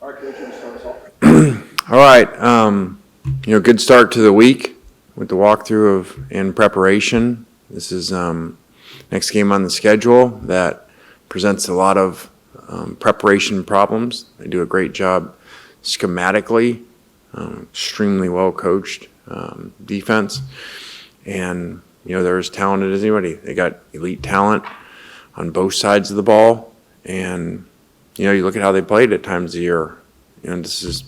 All right, Coach, you can start us off. All right. Good start to the week with the walkthrough of in preparation. This is next game on the schedule that presents a lot of preparation problems. They do a great job schematically, extremely well coached defense, and they're as talented as anybody. They got elite talent on both sides of the ball, and you look at how they played at times of the year. This is the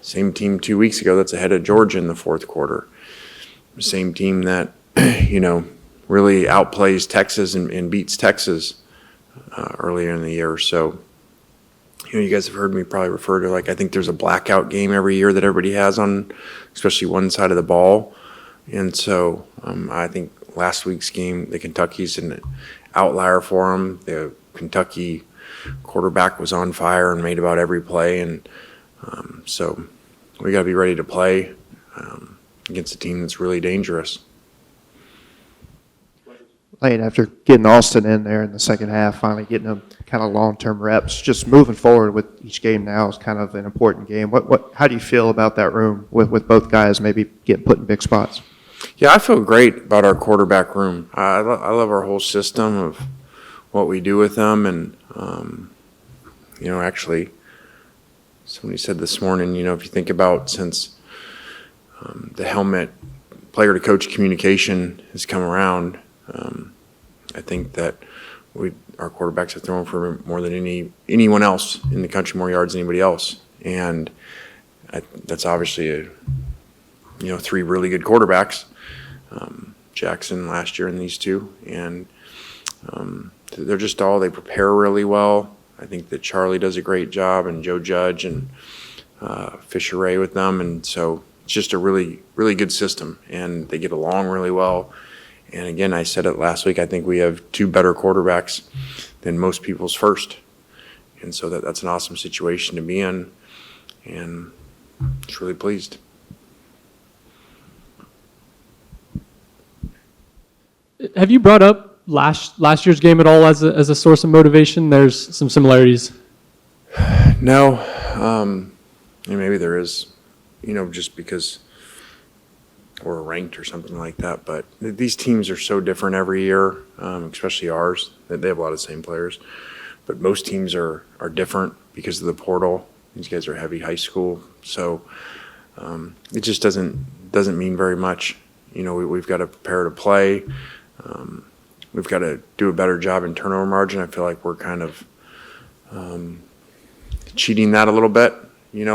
same team 2 weeks ago that's ahead of Georgia in the fourth quarter. The same team that, really outplays Texas and beats Texas earlier in the year. So, you guys have heard me probably refer to, I think there's a blackout game every year that everybody has on, especially one side of the ball. And so I think last week's game, the Kentucky's an outlier for them. The Kentucky quarterback was on fire and made about every play, and so we got to be ready to play against a team that's really dangerous. Lane, after getting Austin in there in the second half, finally getting them kind of long-term reps, just moving forward with each game now is kind of an important game. How do you feel about that room with both guys maybe getting put in big spots? Yeah, I feel great about our quarterback room. I love our whole system of what we do with them, and actually, somebody said this morning, if you think about since the helmet player-to-coach communication has come around, I think that our quarterbacks have thrown for more than anyone else in the country, more yards than anybody else, and that's obviously three really good quarterbacks, Jackson last year and these two, and they're just they prepare really well. I think that Charlie does a great job, and Joe Judge and Fisher Ray with them, and so it's just a really, really good system, and they get along really well. And again, I said it last week, I think we have two better quarterbacks than most people's first, and so that's an awesome situation to be in, and just really pleased. Have you brought up last year's game at all as a source of motivation? There's some similarities. No, maybe there is, just because we're ranked or something like that. But these teams are so different every year, especially ours. They have a lot of the same players, but most teams are different because of the portal. These guys are heavy high school, so it just doesn't mean very much. We've got to prepare to play. We've got to do a better job in turnover margin. I feel like we're kind of cheating that a little bit,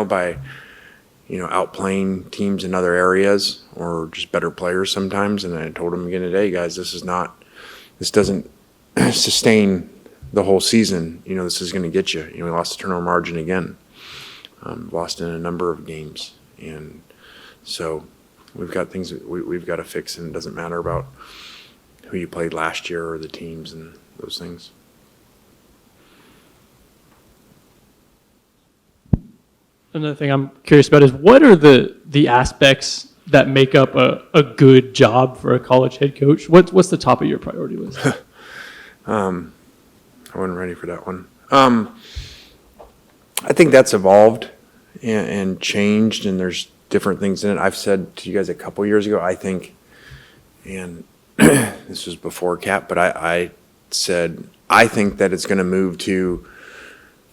by outplaying teams in other areas or just better players sometimes. And I told them again today, guys, this doesn't sustain the whole season. This is going to get you. We lost the turnover margin again, lost in a number of games, and so we've got things that we've got to fix, and it doesn't matter about who you played last year or the teams and those things. Another thing I'm curious about is what are the aspects that make up a good job for a college head coach? What's the top of your priority list? I wasn't ready for that one. I think that's evolved and changed, and there's different things in it. I've said to you guys a couple years ago, I think, and this was before Cap, but I said, I think that it's going to move to,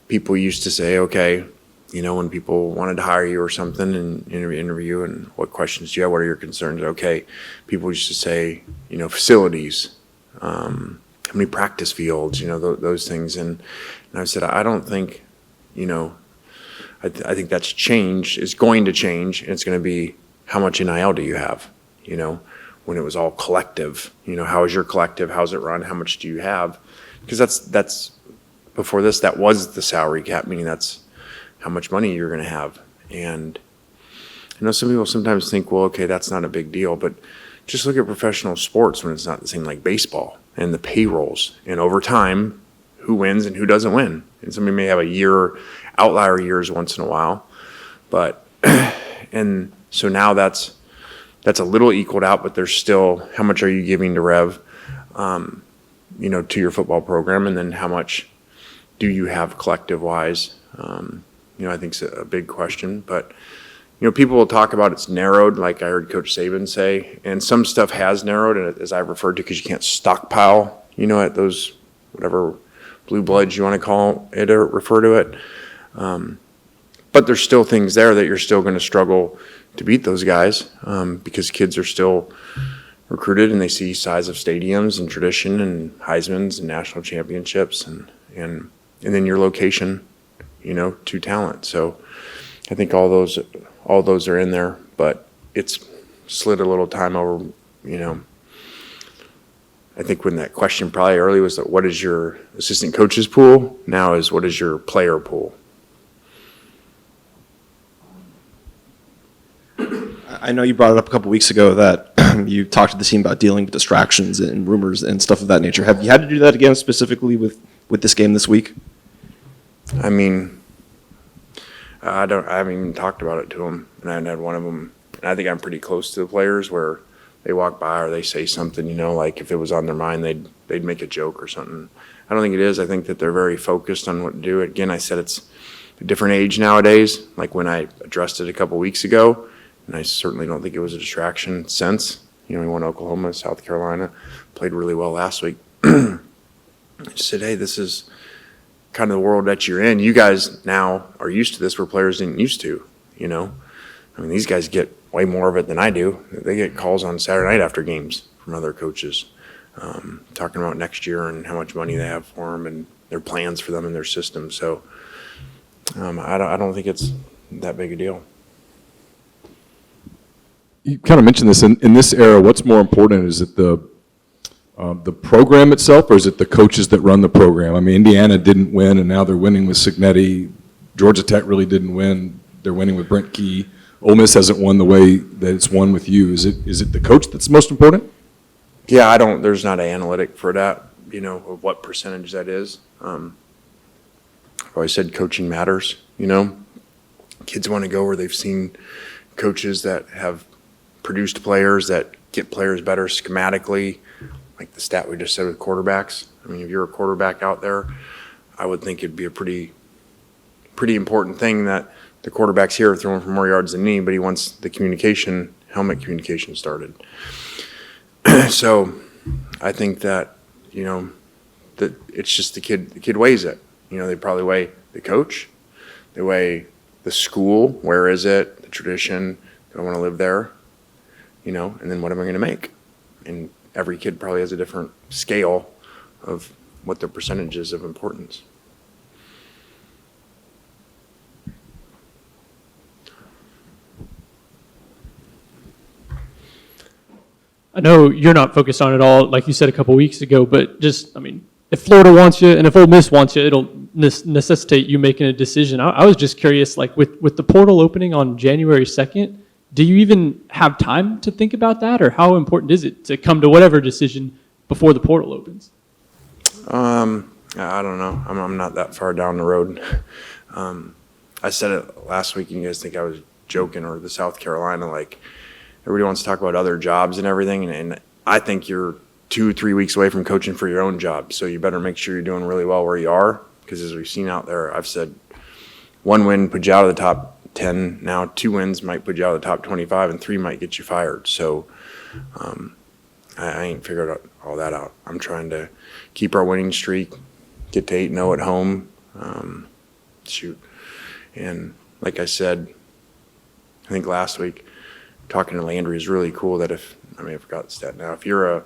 people used to say, okay, when people wanted to hire you or something and interview and what questions do you have, what are your concerns? Okay, people used to say, facilities, how many practice fields, those things. And I said, I don't think, I think that's changed, it's going to change, and it's going to be how much NIL do you have, when it was all collective, how is your collective, how's it run, how much do you have? Because that's before this, that was the salary cap, meaning that's how much money you're going to have. And some people sometimes think, well, okay, that's not a big deal, but just look at professional sports when it's not the same, like baseball and the payrolls, and over time, who wins and who doesn't win. And somebody may have outlier years once in a while, but and so now that's a little equaled out, but there's still, how much are you giving to Rev, to your football program, and then how much do you have collective wise, I think is a big question. But, people will talk about it's narrowed, like I heard Coach Saban say, and some stuff has narrowed, and as I've referred to, because you can't stockpile, at those, whatever blue bloods you want to call it or refer to it. But there's still things there that you're still going to struggle to beat those guys because kids are still recruited and they see size of stadiums and tradition and Heisman's and national championships and then your location, to talent. So I think all those are in there, but it's slid a little time over, I think when that question probably early was that what is your assistant coach's pool? Now is what is your player pool? I know you brought it up a couple weeks ago that you talked to the team about dealing with distractions and rumors and stuff of that nature. Have you had to do that again specifically with this game this week? I mean, I haven't even talked about it to them, and I haven't had one of them. And I think I'm pretty close to the players where they walk by or they say something, like if it was on their mind, they'd make a joke or something. I don't think it is. I think that they're very focused on what to do. Again, I said it's a different age nowadays, like when I addressed it a couple weeks ago, and I certainly don't think it was a distraction since. We won Oklahoma, South Carolina, played really well last week. I just said, hey, this is kind of the world that you're in. You guys now are used to this where players didn't used to, these guys get way more of it than I do. They get calls on Saturday night after games from other coaches talking about next year and how much money they have for them and their plans for them and their system. So I don't think it's that big a deal. You kind of mentioned this in this era. What's more important? Is it the program itself, or is it the coaches that run the program? I mean, Indiana didn't win, and now they're winning with Signetti. Georgia Tech really didn't win; they're winning with Brent Key. Ole Miss hasn't won the way that it's won with you. Is it the coach that's most important? Yeah, there's not an analytic for that. Of what percentage that is. I've always said coaching matters. Kids want to go where they've seen coaches that have produced players that get players better schematically, like the stat we just said with quarterbacks. I mean, if you're a quarterback out there, I would think it'd be a pretty important thing that the quarterback's here throwing for more yards than me, but he wants the helmet communication started. So I think that, that it's just the kid weighs it. They probably weigh the coach, they weigh the school, where is it, the tradition, do I want to live there? And then what am I going to make? And every kid probably has a different scale of what their percentage is of importance. I know you're not focused on it all, like you said a couple weeks ago, but just, if Florida wants you and if Ole Miss wants you, it'll necessitate you making a decision. I was just curious, like with the portal opening on January 2nd, do you even have time to think about that, or how important is it to come to whatever decision before the portal opens? I don't know. I'm not that far down the road. I said it last week, and you guys think I was joking, or the South Carolina, like everybody wants to talk about other jobs and everything, and I think you're 2-3 weeks away from coaching for your own job, so you better make sure you're doing really well where you are, because as we've seen out there, I've said one win put you out of the top 10, now 2 wins might put you out of the top 25, and 3 might get you fired. So I ain't figured all that out. I'm trying to keep our winning streak, get to 8-0 at home, and like I said, I think last week, talking to Landry is really cool that I forgot the stat now, if you're a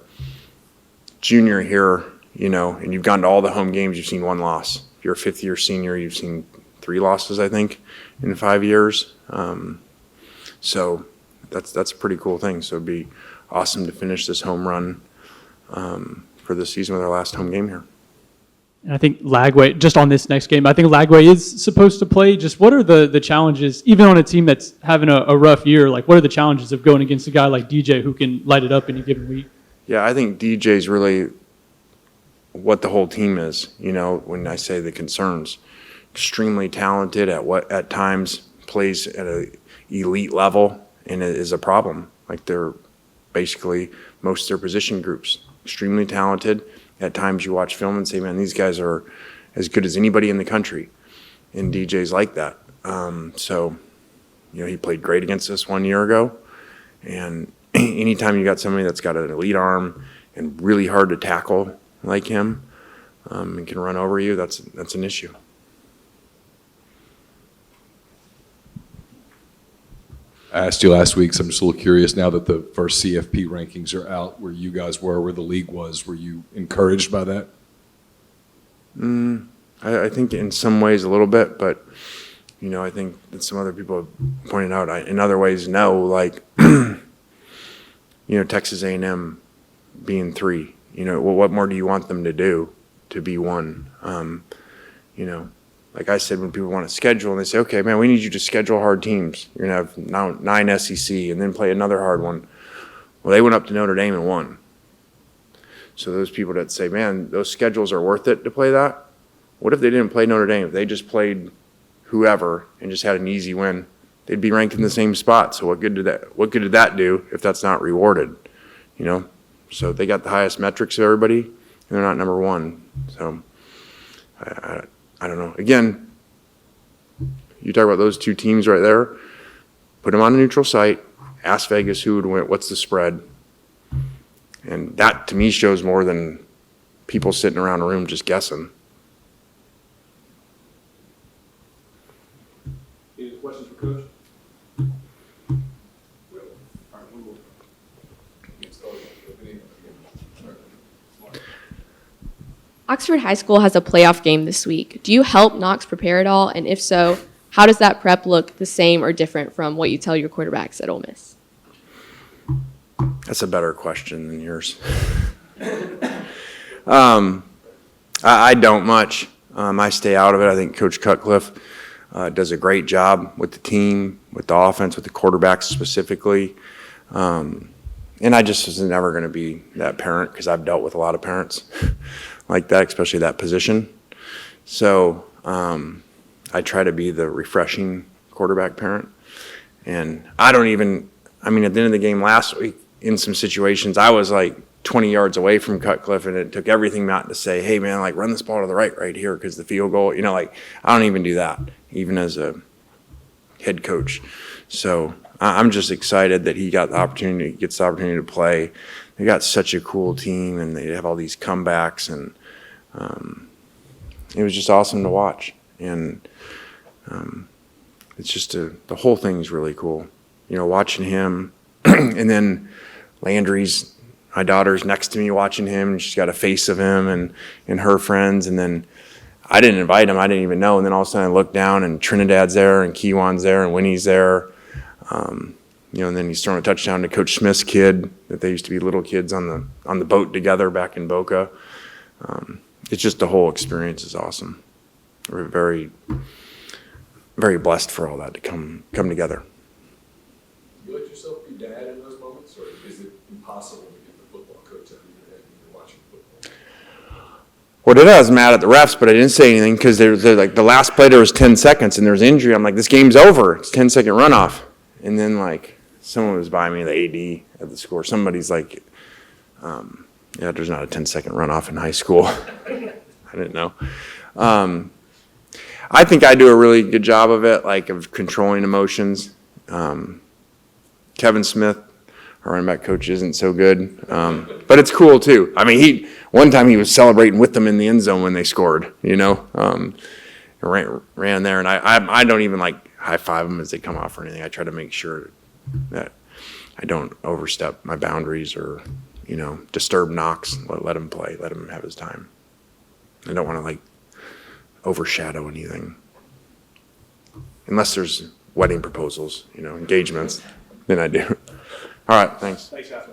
junior here, and you've gone to all the home games, you've seen 1 loss. If you're a 5th-year senior, you've seen 3 losses, I think, in 5 years. So that's a pretty cool thing. So it'd be awesome to finish this home run for the season with our last home game here. And I think Lagway, just on this next game, I think Lagway is supposed to play. Just what are the challenges, even on a team that's having a rough year, like what are the challenges of going against a guy like DJ who can light it up any given week? Yeah, I think DJ's really what the whole team is, when I say the concerns. Extremely talented at times plays at an elite level, and it is a problem. Like they're basically most of their position groups. Extremely talented. At times you watch film and say, man, these guys are as good as anybody in the country. And DJ's like that. So, he played great against us 1 year ago. And anytime you got somebody that's got an elite arm and really hard to tackle like him, and can run over you, that's an issue. I asked you last week, so I'm just a little curious now that the first CFP rankings are out, where you guys were, where the league was. Were you encouraged by that? I think in some ways a little bit, but I think that some other people have pointed out, in other ways, no. Like, Texas A&M being 3. What more do you want them to do to be 1? Like I said, when people want to schedule and they say, okay, man, we need you to schedule hard teams. You're going to have now 9 SEC and then play another hard one. Well, they went up to Notre Dame and won. So those people that say, man, those schedules are worth it to play that. What if they didn't play Notre Dame? If they just played whoever and just had an easy win, they'd be ranked in the same spot. So what good did that do if that's not rewarded? So they got the highest metrics of everybody and they're not number 1. So I don't know. Again, you talk about those 2 teams right there, put them on a neutral site, ask Vegas who would win, what's the spread. And that, to me, shows more than people sitting around a room just guessing. Any questions for Coach? Oxford High School has a playoff game this week. Do you help Knox prepare at all? And if so, how does that prep look the same or different from what you tell your quarterbacks at Ole Miss? That's a better question than yours. I don't much. I stay out of it. I think Coach Cutcliffe does a great job with the team, with the offense, with the quarterbacks specifically. And I just was never going to be that parent because I've dealt with a lot of parents like that, especially that position. So I try to be the refreshing quarterback parent. And at the end of the game last week, in some situations, I was like 20 yards away from Cutcliffe, and it took everything not to say, hey, man, like run this ball to the right here because the field goal, I don't even do that, even as a head coach. So I'm just excited that he gets the opportunity to play. They got such a cool team, and they have all these comebacks, and it was just awesome to watch. And it's just the whole thing's really cool. Watching him, and then Landry's, my daughter's next to me watching him, and she's got a face of him and her friends. And then I didn't invite him. I didn't even know. And then all of a sudden I look down, and Trinidad's there, and Kiwan's there, and Winnie's there. And then he's throwing a touchdown to Coach Smith's kid, that they used to be little kids on the boat together back in Boca. It's just the whole experience is awesome. We're very, very blessed for all that to come together. You let yourself be dad in those moments, or is it impossible to get the football coach out of your head when you're watching football? Well, today I was mad at the refs, but I didn't say anything because they're like the last play there was 10 seconds and there was injury. I'm like, this game's over. It's 10-second runoff. And then like someone was by me, the AD at the score. Somebody's like, yeah, there's not a 10-second runoff in high school. I didn't know. I think I do a really good job of it, like of controlling emotions. Kevin Smith, our running back coach, isn't so good, but it's cool too. One time he was celebrating with them in the end zone when they scored. Ran there, and I don't even like high five them as they come off or anything. I try to make sure that I don't overstep my boundaries or disturb Knox. Let him play. Let him have his time. I don't want to like overshadow anything, unless there's wedding proposals, engagements. Then I do. All right, thanks. Thanks, guys.